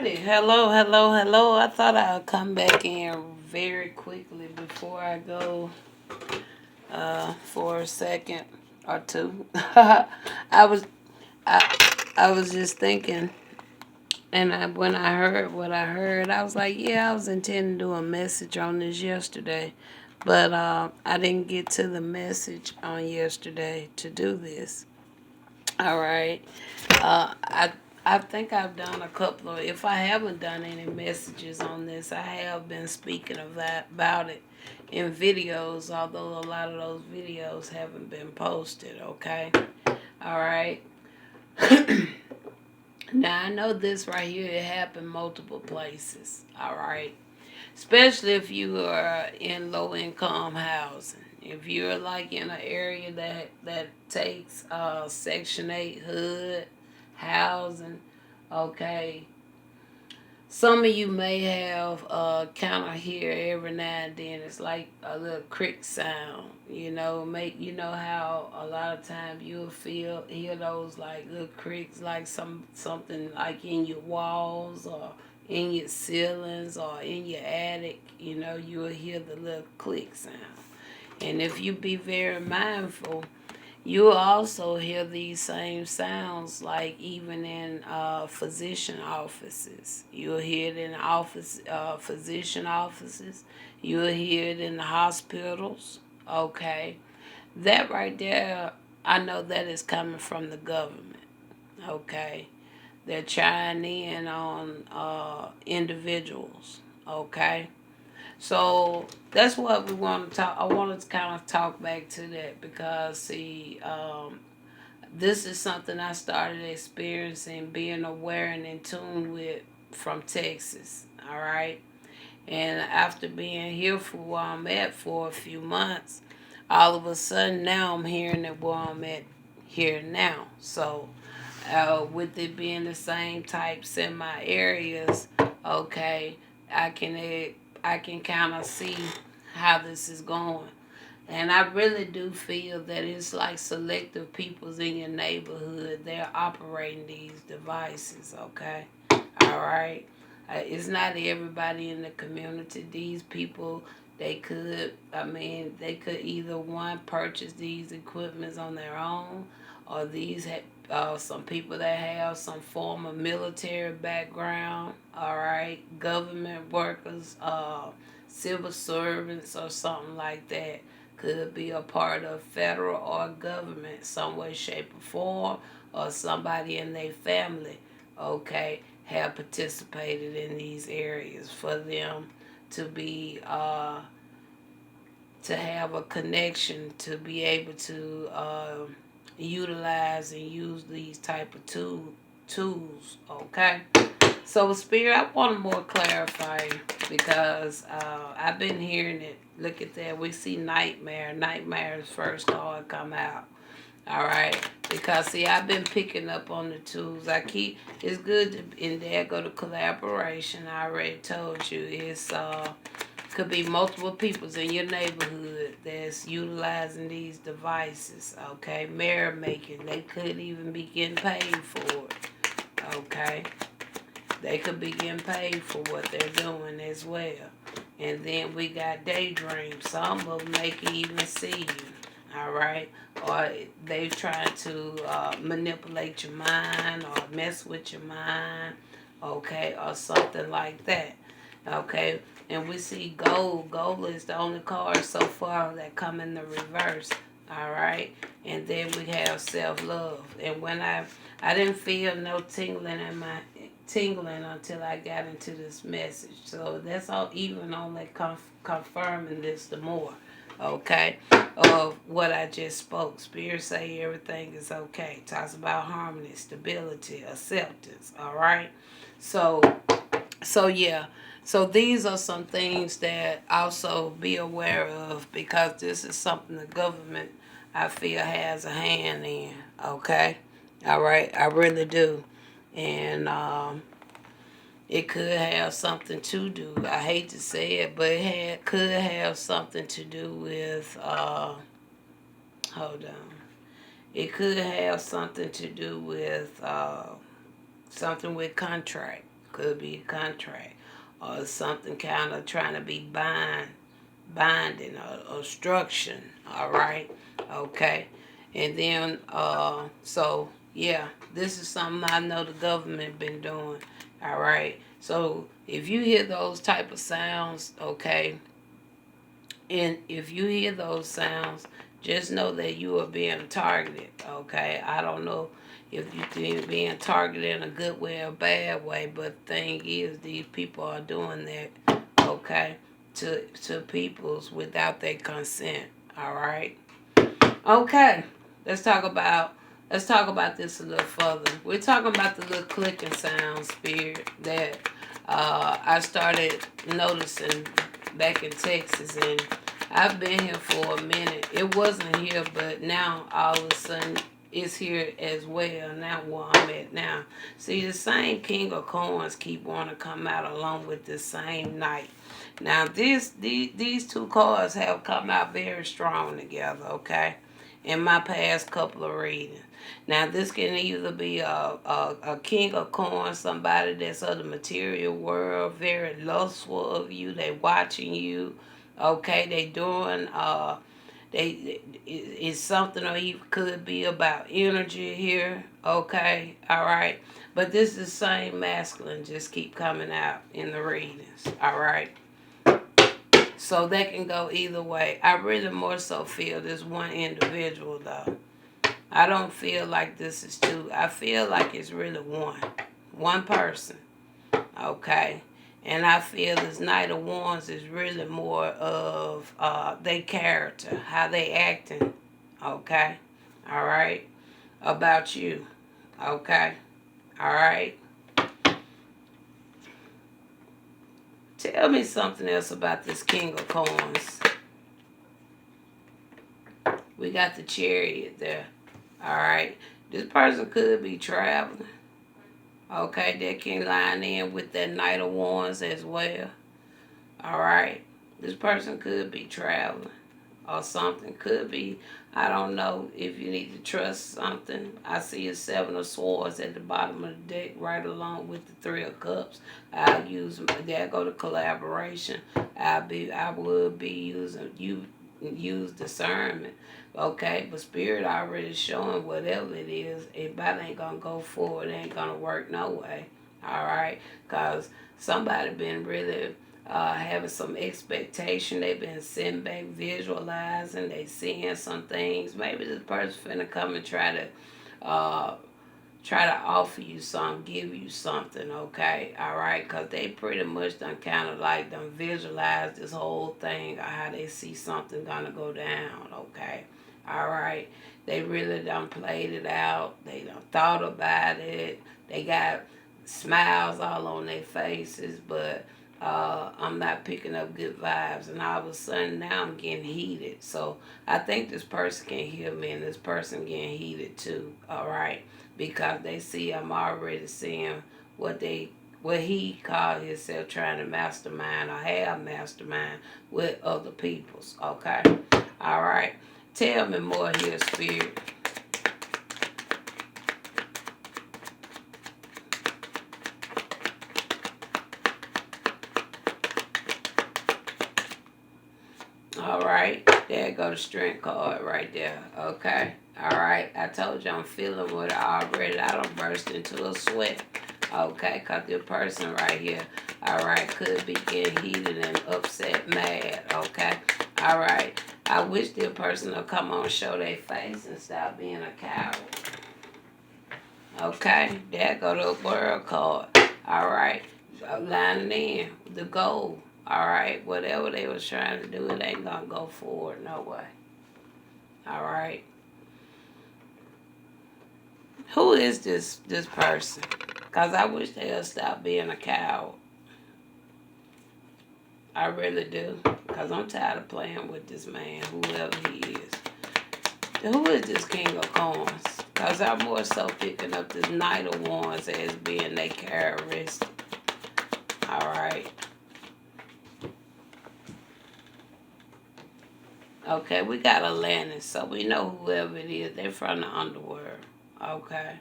Alrighty. Hello. I thought I'd come back in very quickly before I go for a second or two. I was I was just thinking, and when I heard what I heard, I was like, yeah, I was intending to do a message on this yesterday, but I didn't get to the message on yesterday to do this. All right. I think I've done a couple of. If I haven't done any messages on this, I have been speaking of that about it in videos. Although a lot of those videos haven't been posted. Okay. All right. Now I know this right here. It happened multiple places. All right. Especially if you are in low income housing. If you're like in an area that takes Section 8 HUD housing, okay. Some of you may have kind of hear every now and then. It's like a little crick sound, Make how a lot of times you'll hear those like little cricks, like something like in your walls or in your ceilings or in your attic. You'll hear the little click sound. And if you be very mindful, you'll also hear these same sounds, like even in physician offices. You'll hear it in physician offices. You'll hear it in the hospitals. Okay, that right there, I know that is coming from the government. Okay, they're chiming in on individuals. Okay. So that's what we want to talk. I wanted to kind of talk back to that because, see, this is something I started experiencing, being aware and in tune with from Texas. All right. And after being here for where I'm at for a few months, all of a sudden now I'm hearing it where I'm at here now. So, with it being the same types in my areas, okay, I can I can kind of see how this is going. And I really do feel that it's like selective peoples in your neighborhood. They're operating these devices, okay? All right. It's not everybody in the community. These people, they could either one, purchase these equipments on their own, or some people that have some form of military background, all right, government workers, civil servants, or something like that. Could be a part of federal or government, some way, shape, or form, or somebody in their family, okay, have participated in these areas for them to be to have a connection to be able to utilize and use these type of tools. Okay. So, Spirit, I want to more clarify because I've been hearing it. Look at that. We see nightmare. Nightmare's first card come out. All right. Because, see, I've been picking up on the tools. It's good to, and there go to collaboration. I already told you. Could be multiple peoples in your neighborhood that's utilizing these devices. Okay. Mirror making. They could even be getting paid for it. Okay. They could be getting paid for what they're doing as well. And then we got daydreams. Some of them they can even see you. All right. Or they trying to manipulate your mind or mess with your mind. Okay. Or something like that. Okay. And we see gold. Gold is the only card so far that come in the reverse. All right. And then we have self-love. And when I didn't feel no tingling until I got into this message. So that's all, even only confirming this the more. Okay, of what I just spoke. Spirit say everything is okay. Talks about harmony, stability, acceptance. All right. So yeah. So these are some things that also be aware of because this is something the government I feel has a hand in. Okay. All right. I really do. And it could have something to do. I hate to say it, but could have something to do with. Hold on. It could have something to do with something with contract. could be a contract or something kind of trying to be binding or obstruction. All right, okay, and then so yeah, this is something I know the government been doing. All right, so if you hear those type of sounds, okay, and if you hear those sounds, just know that you are being targeted, okay? I don't know if you're being targeted in a good way or bad way, but the thing is, these people are doing that, okay, to peoples without their consent, all right? Okay, let's talk about this a little further. We're talking about the little clicking sound, spirit, that I started noticing back in Texas, and I've been here for a minute. It wasn't here, but now all of a sudden it's here as well. Now where I'm at now. See, the same King of Coins keep wanting to come out along with the same Knight. Now these two cards have come out very strong together, okay? In my past couple of readings. Now this can either be a king of coins, somebody that's of the material world, very lustful of you, they watching you, okay, they doing it's something, or it could be about energy here, okay, all right, but this is the same masculine just keep coming out in the readings, all right. So that can go either way. I really more so feel this one individual though. I don't feel like this is two. I feel like it's really one. One person. Okay. And I feel this Knight of Wands is really more of their character, how they acting. Okay. All right. About you. Okay. All right. Tell me something else about this King of Coins. We got the Chariot there. All right. This person could be traveling. Okay, that can line in with that Knight of Wands as well. All right. This person could be traveling or something. Could be, I don't know if you need to trust something. I see a Seven of Swords at the bottom of the deck right along with the Three of Cups. I'll use, there go to collaboration. I would be use discernment. Okay, but spirit already showing whatever it is, it about ain't gonna go forward, it ain't gonna work no way. All right, because somebody been really having some expectation. They've been sitting back visualizing, they seeing some things. Maybe this person finna come and try to offer you something, give you something, okay? All right, because they pretty much done kind of like done visualize this whole thing, or how they see something gonna go down, okay? All right, they really done played it out. They done thought about it. They got smiles all on their faces, but I'm not picking up good vibes. And all of a sudden now I'm getting heated. So I think this person can hear me, and this person getting heated too, all right? Because they see I'm already seeing what he called himself trying to mastermind or have mastermind with other peoples, okay? All right. Tell me more here, Spirit. All right. There go the strength card right there. Okay. All right. I told you I'm feeling what I already. I don't burst into a sweat. Okay. Because this person right here, all right, could be getting heated and upset, mad. Okay. All right. I wish this person would come on, show their face, and stop being a coward. Okay, there go the world card. All right, lining in the goal. All right, whatever they was trying to do, it ain't gonna go forward no way. All right. Who is this person? Cause I wish they'd stop being a coward. I really do. Because I'm tired of playing with this man, whoever he is. Who is this King of Coins? Because I'm more so picking up this Knight of Wands as being their characteristic. Alright. Okay, we got Atlantis, so we know whoever it is, they're from the underworld. Okay.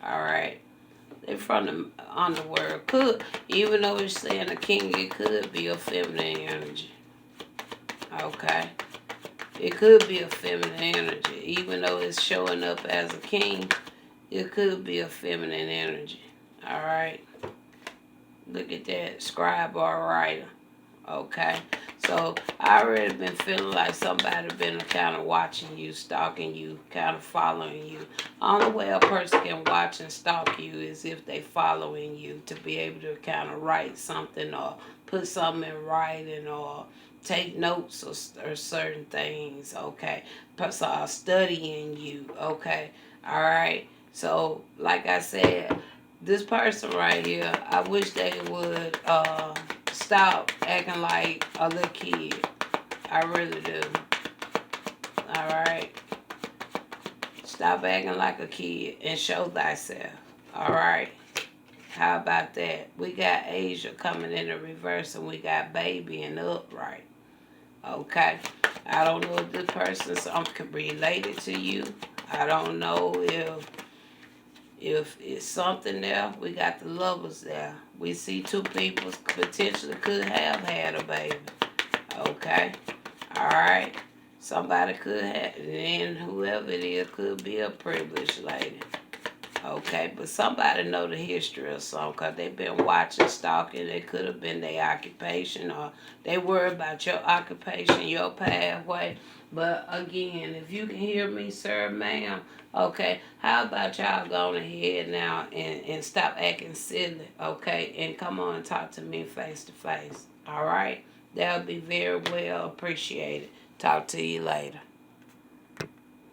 Alright. They're from the underworld. Could, even though it's saying a king, it could be a feminine energy. Okay. It could be a feminine energy. Even though it's showing up as a king, it could be a feminine energy. Alright. Look at that. Scribe or writer. Okay. So I already been feeling like somebody been kind of watching you, stalking you, kind of following you. Only way a person can watch and stalk you is if they following you, to be able to kind of write something or put something in writing or take notes or certain things. Okay. So studying you. Okay. All right. So like I said, this person right here, I wish they would stop acting like a little kid. I really do. Alright? Stop acting like a kid and show thyself. Alright? How about that? We got Asia coming in the reverse and we got baby in the upright. Okay? I don't know if this person's related to you. I don't know if it's something there. We got the lovers there. We see two people potentially could have had a baby. Okay? Alright? Somebody could have, and whoever it is could be a privileged lady. Okay? But somebody know the history of something, because they've been watching, stalking. It could have been their occupation, or they worry about your occupation, your pathway. But again, if you can hear me, sir, ma'am, okay, how about y'all going ahead now and stop acting silly, okay, and come on and talk to me face to face, all right? That'll be very well appreciated. Talk to you later.